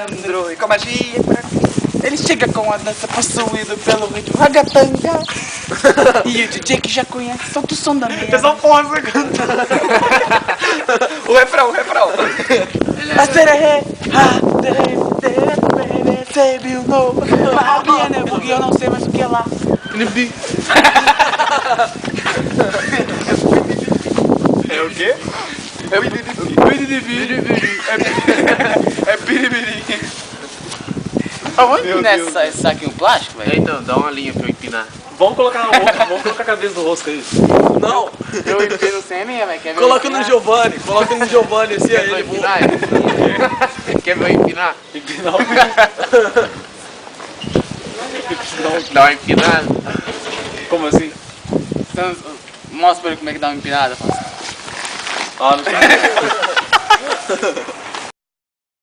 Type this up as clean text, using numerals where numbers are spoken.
malandro e com a magia pra mim. Ele chega com a dança possuído pelo ritmo ragatanga. E o DJ que já conhece, solta o som da minha. Eu só posso cantar. O refrão. A sererê, a tererê, recebe o novo. A piana é bug, eu não sei mais o que é lá. É o quê? É biribiri. Vamos empinar esse saquinho plástico, velho? Então, dá uma linha pra eu empinar. Vamos colocar a cabeça do rosco aí. Não, Eu empino sem minha, velho. coloca no Giovanni, esse Quer aí, ver eu ele voa. empinar? Quer ver eu empinar? Empinar o Dá uma empinada? Como assim? Mostra pra ele como é que dá uma empinada. Ah, não sei.